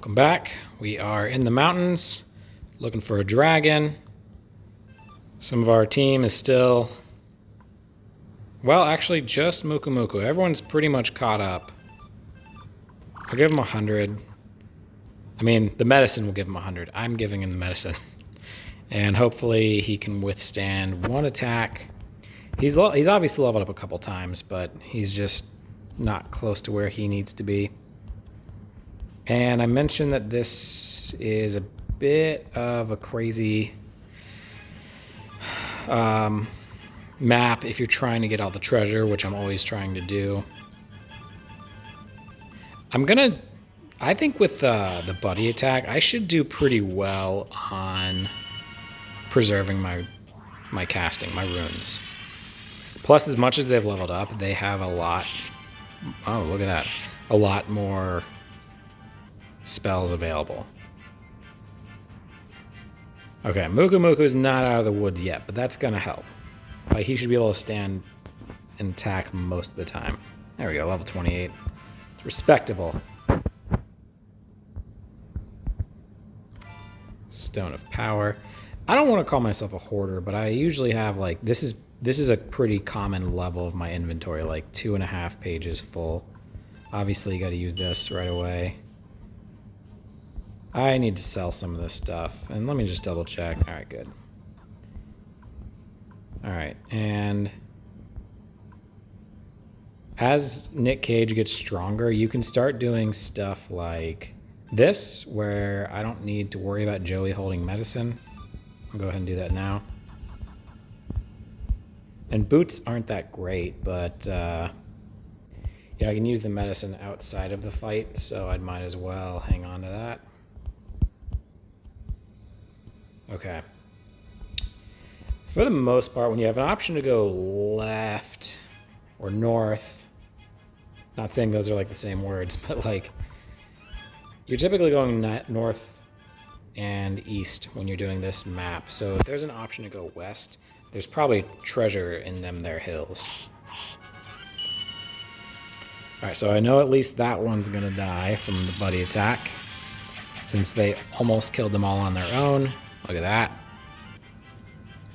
Welcome back. We are in the mountains looking for a dragon. Some of our team is still, well, actually just Muku Muku. Everyone's pretty much caught up. I'll give him 100. I mean, the medicine will give him 100. I'm giving him the medicine. And hopefully he can withstand one attack. He's obviously leveled up a couple times, but he's just not close to where he needs to be. And I mentioned that this is a bit of a crazy map if you're trying to get all the treasure, which I'm always trying to do. I think with the buddy attack, I should do pretty well on preserving my casting, my runes. Plus, as much as they've leveled up, they have a lot. Oh, look at that. A lot more spells available. Okay, Muku Muku is not out of the woods yet, but that's gonna help. Like, he should be able to stand and attack most of the time. There we go, level 28. It's respectable. Stone of Power. I don't want to call myself a hoarder, but I usually have like this is a pretty common level of my inventory, like 2.5 pages full. Obviously, you got to use this right away. I need to sell some of this stuff. And let me just double check. All right, good. All right, and as Nick Cage gets stronger, you can start doing stuff like this, where I don't need to worry about Joey holding medicine. I'll go ahead and do that now. And boots aren't that great, but yeah, I can use the medicine outside of the fight, so I might as well hang on to that. Okay. For the most part, when you have an option to go left or north, not saying those are like the same words, but like you're typically going north and east when you're doing this map. So if there's an option to go west, there's probably treasure in them there hills. All right, so I know at least that one's gonna die from the buddy attack, since they almost killed them all on their own. Look at that.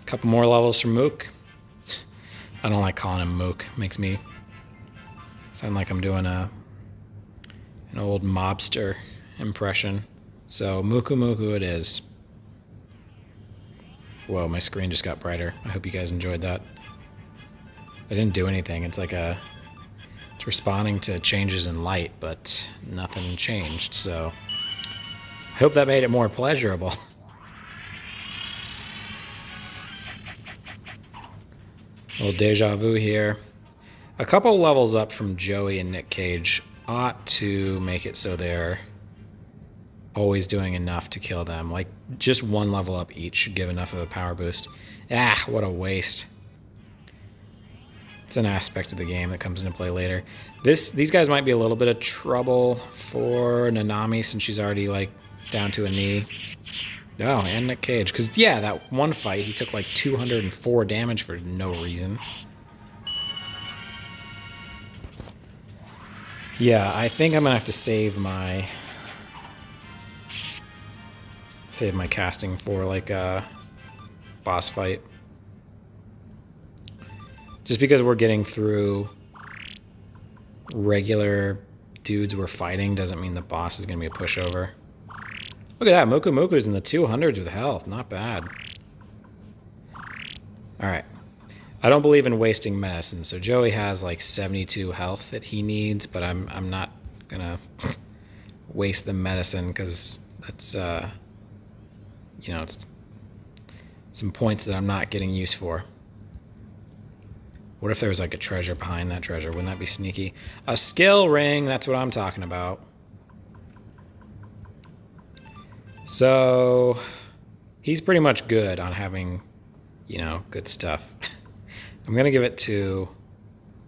A couple more levels from Mook. I don't like calling him Mook. Makes me sound like I'm doing an old mobster impression. So Muku Muku it is. Whoa, my screen just got brighter. I hope you guys enjoyed that. I didn't do anything. It's like it's responding to changes in light, but nothing changed. So I hope that made it more pleasurable. A little deja vu here. A couple levels up from Joey and Nick Cage ought to make it so they're always doing enough to kill them. Like, just one level up each should give enough of a power boost. Ah, what a waste. It's an aspect of the game that comes into play later. These guys might be a little bit of trouble for Nanami, since she's already, like, down to a knee. Oh, and Nick Cage. Because, yeah, that one fight, he took, like, 204 damage for no reason. Yeah, I think I'm going to have to save my casting for, like, a boss fight. Just because we're getting through regular dudes we're fighting doesn't mean the boss is going to be a pushover. Look at that, Muku Muku's in the 200s with health. Not bad. Alright. I don't believe in wasting medicine, so Joey has like 72 health that he needs, but I'm not gonna waste the medicine, because that's you know, it's some points that I'm not getting use for. What if there was like a treasure behind that treasure? Wouldn't that be sneaky? A skill ring, that's what I'm talking about. So he's pretty much good on having, you know, good stuff. I'm going to give it to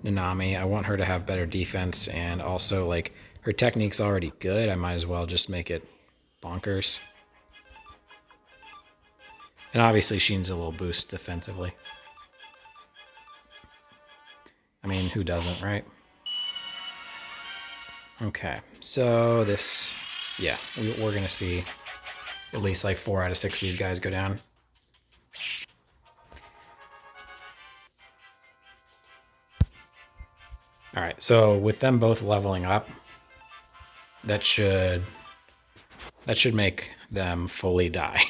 Nanami. I want her to have better defense, and also, like, her technique's already good. I might as well just make it bonkers. And obviously she needs a little boost defensively. I mean, who doesn't, right? Okay, so this yeah, we're going to see at least like 4 out of 6 of these guys go down. All right, so with them both leveling up, that should make them fully die.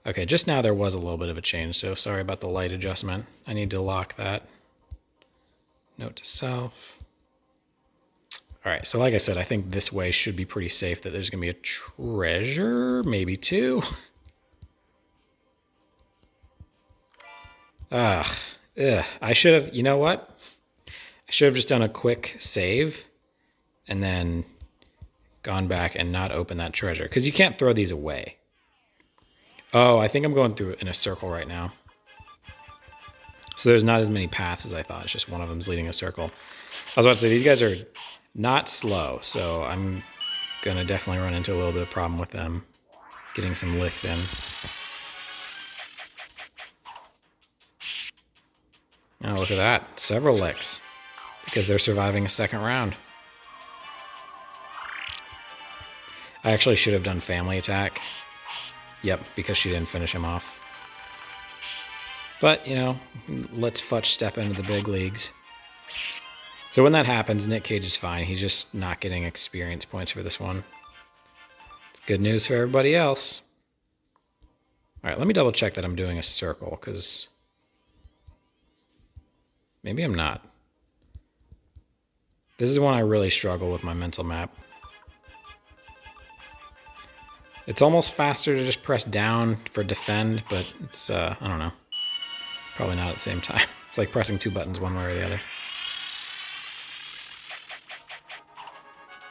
Okay, just now there was a little bit of a change, so sorry about the light adjustment. I need to lock that. Note to self. All right, so like I said, I think this way should be pretty safe, that there's going to be a treasure, maybe 2. Ugh. I should have, you know what? I should have just done a quick save and then gone back and not open that treasure, because you can't throw these away. Oh, I think I'm going through in a circle right now. So there's not as many paths as I thought. It's just one of them's leading a circle. I was about to say, these guys are not slow, so I'm going to definitely run into a little bit of problem with them getting some licks in. Oh, look at that. Several licks. Because they're surviving a second round. I actually should have done family attack. Yep, because she didn't finish him off. But, you know, let's Futch step into the big leagues. So when that happens, Nick Cage is fine. He's just not getting experience points for this one. It's good news for everybody else. All right, let me double check that I'm doing a circle, because maybe I'm not. This is when I really struggle with my mental map. It's almost faster to just press down for defend, but it's, I don't know. Probably not at the same time. It's like pressing 2 buttons one way or the other.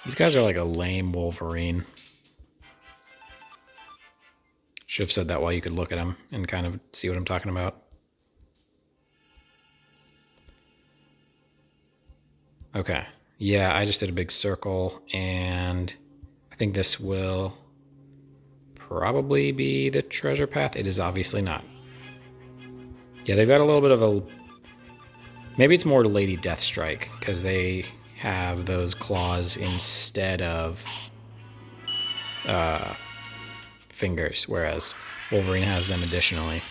These guys are like a lame Wolverine. Should have said that while you could look at them and kind of see what I'm talking about. Okay. Yeah, I just did a big circle, and I think this will probably be the treasure path. It is obviously not. Yeah, they've got a little bit of a... Maybe it's more Lady Deathstrike, because they have those claws instead of fingers, whereas Wolverine has them additionally.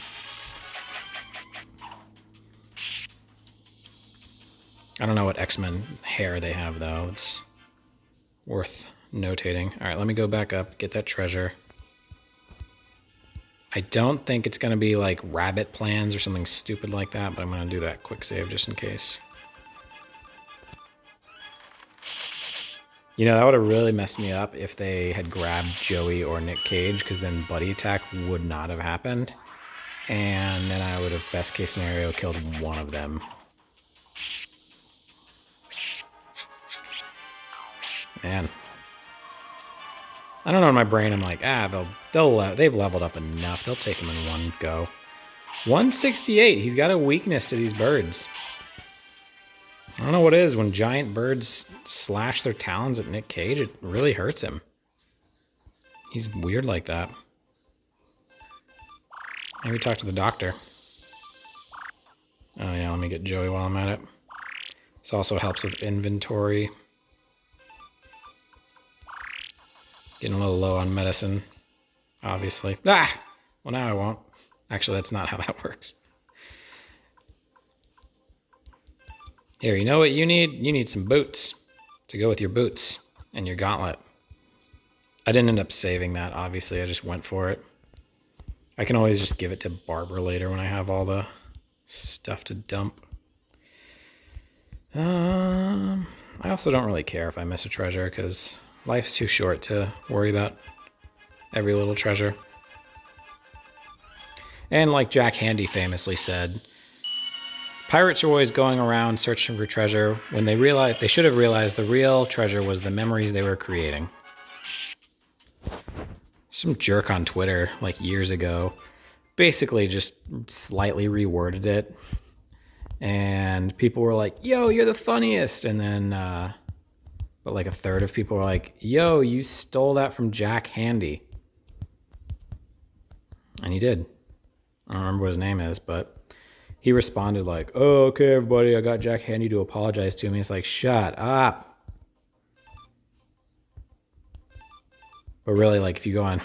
I don't know what X-Men hair they have, though. It's worth notating. All right, let me go back up, get that treasure. I don't think it's going to be like rabbit plans or something stupid like that, but I'm going to do that quick save just in case. You know, that would have really messed me up if they had grabbed Joey or Nick Cage, because then buddy attack would not have happened. And then I would have, best case scenario, killed one of them. Man. I don't know, in my brain I'm like, they've leveled up enough. They'll take him in one go. 168. He's got a weakness to these birds. I don't know what it is. When giant birds slash their talons at Nick Cage, it really hurts him. He's weird like that. Maybe talk to the doctor. Oh yeah, let me get Joey while I'm at it. This also helps with inventory. Getting a little low on medicine, obviously. Ah! Well, now I won't. Actually, that's not how that works. Here, you know what you need? You need some boots to go with your boots and your gauntlet. I didn't end up saving that, obviously. I just went for it. I can always just give it to Barbara later when I have all the stuff to dump. I also don't really care if I miss a treasure, because life's too short to worry about every little treasure. And like Jack Handy famously said, pirates are always going around searching for treasure when they should have realized the real treasure was the memories they were creating. Some jerk on Twitter, like years ago, basically just slightly reworded it. And people were like, yo, you're the funniest. And then, but like a third of people were like, yo, you stole that from Jack Handy. And he did. I don't remember what his name is, but he responded like, oh, okay, everybody, I got Jack Handy to apologize to me. It's like, shut up. But really, like, if you go on,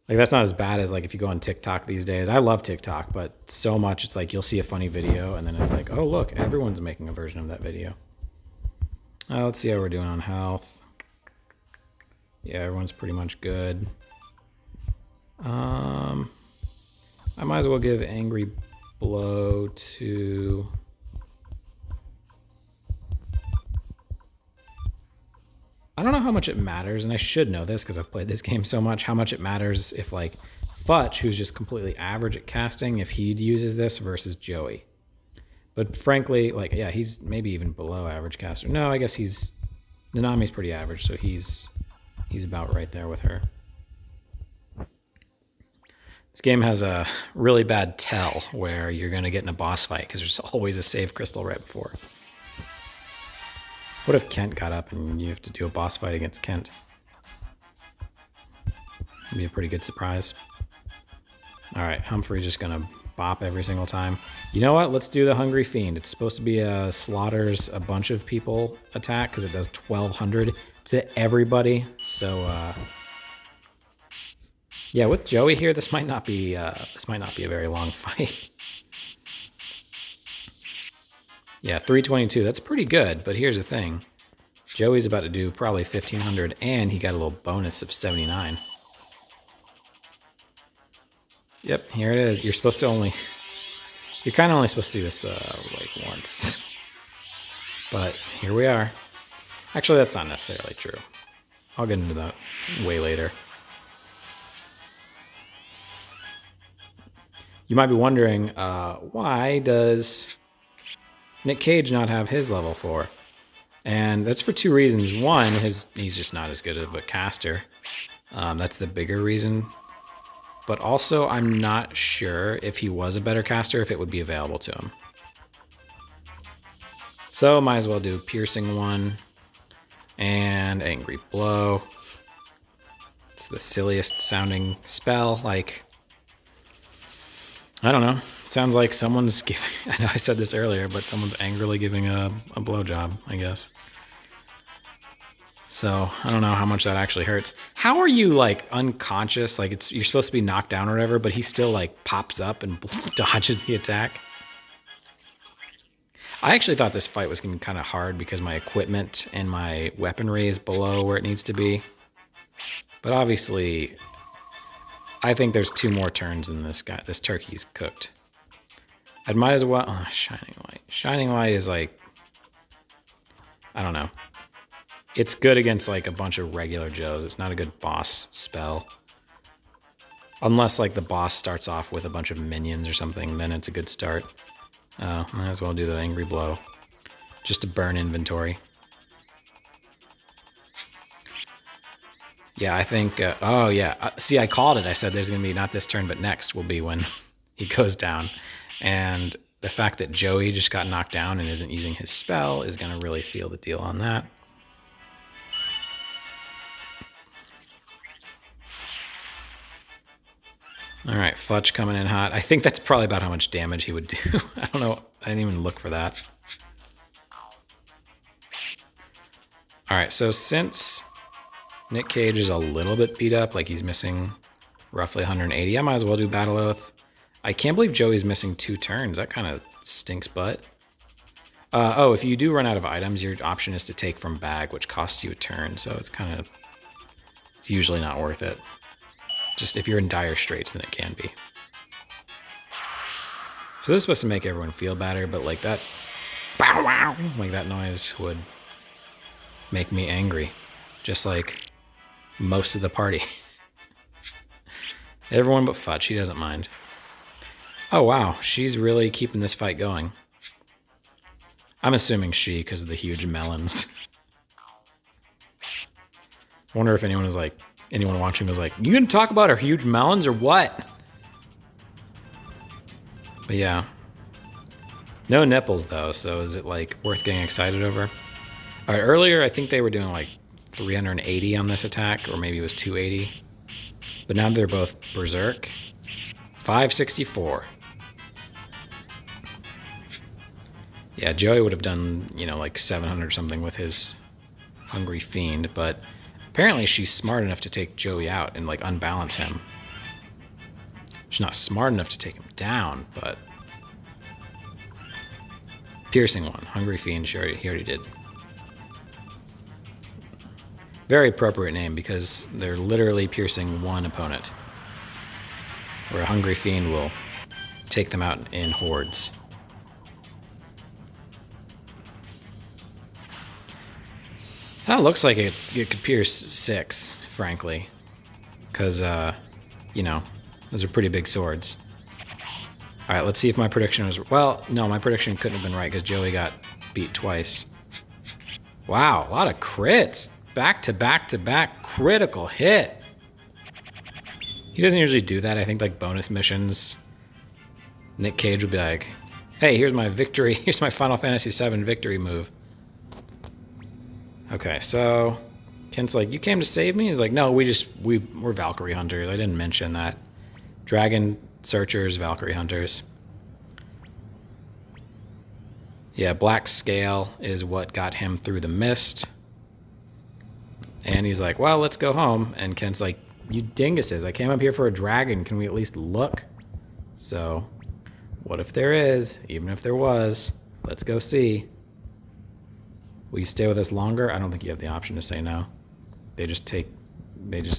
like, that's not as bad as, like, if you go on TikTok these days. I love TikTok, but so much, it's like you'll see a funny video, and then it's like, oh, look, everyone's making a version of that video. Let's see how we're doing on health. Yeah, everyone's pretty much good. I might as well give Angry Blow to... I don't know how much it matters, and I should know this because I've played this game so much, how much it matters if, like, Futch, who's just completely average at casting, if he uses this versus Joey. But frankly, like, yeah, he's maybe even below average caster. No, I guess Nanami's pretty average, so he's about right there with her. This game has a really bad tell where you're going to get in a boss fight because there's always a save crystal right before. What if Kent got up and you have to do a boss fight against Kent? That'd be a pretty good surprise. Alright, Humphrey's just gonna bop every single time. You know what? Let's do the Hungry Fiend. It's supposed to be a slaughters a bunch of people attack because it does 1200 to everybody. So yeah, with Joey here, this might not be a very long fight. Yeah, 322. That's pretty good, but here's the thing. Joey's about to do probably 1500, and he got a little bonus of 79. Yep, here it is. You're supposed to only... You're kind of only supposed to see this, like, once. But here we are. Actually, that's not necessarily true. I'll get into that way later. You might be wondering, why does Nick Cage not have his level 4? And that's for two reasons. One, he's just not as good of a caster. That's the bigger reason. But also, I'm not sure if he was a better caster, if it would be available to him. So, might as well do Piercing 1 and Angry Blow. It's the silliest sounding spell. Like, I don't know. Sounds like someone's giving... I know I said this earlier, but someone's angrily giving a blowjob, I guess. So, I don't know how much that actually hurts. How are you, like, unconscious? Like, you're supposed to be knocked down or whatever, but he still, like, pops up and dodges the attack? I actually thought this fight was going to be kind of hard because my equipment and my weaponry is below where it needs to be. But obviously, I think there's 2 more turns in this guy. This turkey's cooked. I might as well... Oh, Shining Light. Shining Light is, like... I don't know. It's good against, like, a bunch of regular Joes. It's not a good boss spell. Unless, like, the boss starts off with a bunch of minions or something, then it's a good start. Might as well do the Angry Blow. Just to burn inventory. Yeah, I think... oh, yeah. See, I called it. I said there's going to be not this turn, but next will be when he goes down. And the fact that Joey just got knocked down and isn't using his spell is going to really seal the deal on that. All right, Futch coming in hot. I think that's probably about how much damage he would do. I don't know. I didn't even look for that. All right, so since Nick Cage is a little bit beat up, like he's missing roughly 180, I might as well do Battle Oath. I can't believe Joey's missing 2 turns. That kind of stinks butt. Oh, if you do run out of items, your option is to take from bag, which costs you a turn, so it's usually not worth it. Just if you're in dire straits, then it can be. So this is supposed to make everyone feel better, but like that, bow wow, like that noise would make me angry, just like most of the party. Everyone but Futch, he doesn't mind. Oh wow, she's really keeping this fight going. I'm assuming she, because of the huge melons. I wonder if anyone watching was like, you gonna talk about her huge melons or what? But yeah. No nipples though, so is it like worth getting excited over? Alright, earlier I think they were doing like 380 on this attack, or maybe it was 280. But now they're both berserk. 564. Yeah, Joey would have done, like 700 something with his Hungry Fiend, but Apparently she's smart enough to take Joey out and like unbalance him. She's not smart enough to take him down, but... Piercing one. Hungry Fiend, he already did. Very appropriate name because they're literally piercing one opponent. Where a Hungry Fiend will take them out in hordes. That looks like it could pierce 6, frankly. Because, you know, those are pretty big swords. Alright, let's see if my prediction was... Well, no, my prediction couldn't have been right because Joey got beat twice. Wow, a lot of crits. Back to back to back critical hit. He doesn't usually do that. I think like bonus missions, Nick Cage will be like, hey, here's my victory. Here's my Final Fantasy VII victory move. Okay, so Kent's like, you came to save me? He's like, no, we're Valkyrie hunters. I didn't mention that. Dragon searchers, Valkyrie hunters. Yeah, black scale is what got him through the mist. And he's like, well, let's go home. And Kent's like, you dinguses, I came up here for a dragon. Can we at least look? So, what if there is? Even if there was, let's go see. Will you stay with us longer? I don't think you have the option to say no. They just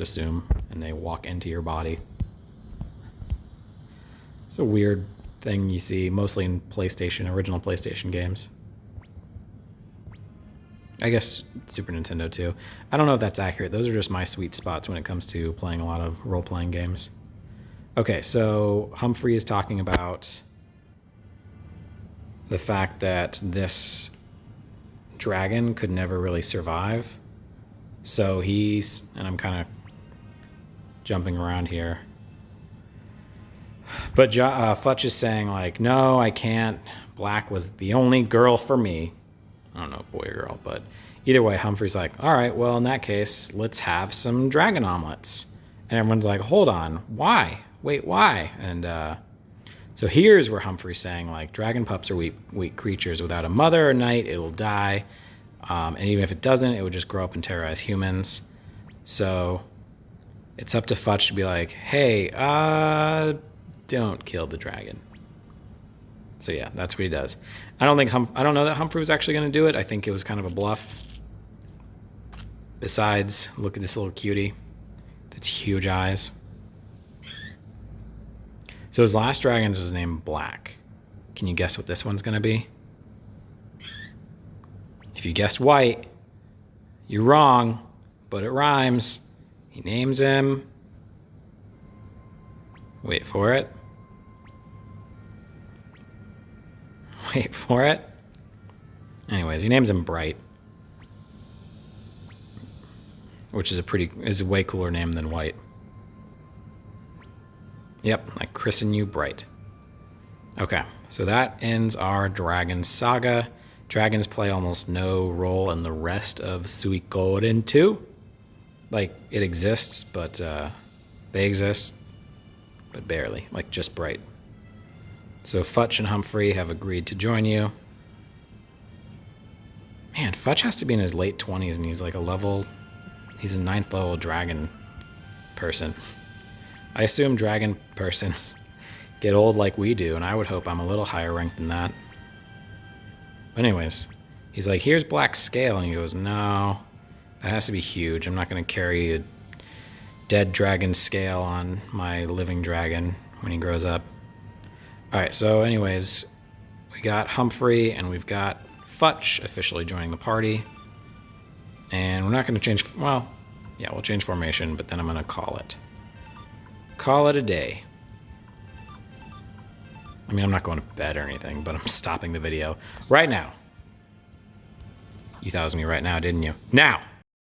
assume, and they walk into your body. It's a weird thing you see mostly in original PlayStation games. I guess Super Nintendo too. I don't know if that's accurate. Those are just my sweet spots when it comes to playing a lot of role-playing games. Okay, so Humphrey is talking about the fact that this dragon could never really survive. So he's, and I'm kind of jumping around here. But Futch is saying like, no, I can't. Black was the only girl for me. I don't know, boy or girl, but either way, Humphrey's like, all right, well, in that case, let's have some dragon omelets. And everyone's like, hold on, why? Wait, why? And so here's where Humphrey's saying, like, dragon pups are weak creatures. Without a mother or knight, it'll die. And even if it doesn't, it would just grow up and terrorize humans. So it's up to Futch to be like, hey, don't kill the dragon. So yeah, that's what he does. I don't know that Humphrey was actually going to do it. I think it was kind of a bluff. Besides, look at this little cutie. That's huge eyes. So his last dragon was named Black. Can you guess what this one's going to be? If you guessed white, you're wrong, but it rhymes. He names him... Wait for it. Wait for it. Anyways, he names him Bright, which is a way cooler name than White. Yep, I christen you Bright. Okay, so that ends our dragon saga. Dragons play almost no role in the rest of Suikoden 2. Like, it exists, but they exist, but barely, like just Bright. So Futch and Humphrey have agreed to join you. Man, Futch has to be in his late 20s and he's like he's a 9th level dragon person. I assume dragon persons get old like we do, and I would hope I'm a little higher ranked than that. But anyways, he's like, here's Black Scale, and he goes, no, that has to be huge. I'm not going to carry a dead dragon scale on my living dragon when he grows up. Alright, so anyways, we got Humphrey and we've got Futch officially joining the party. And we're not going to change... Well, yeah, we'll change formation, but then I'm going to call it. Call it a day. I mean, I'm not going to bed or anything, but I'm stopping the video right now. You thought it was me right now, didn't you? Now!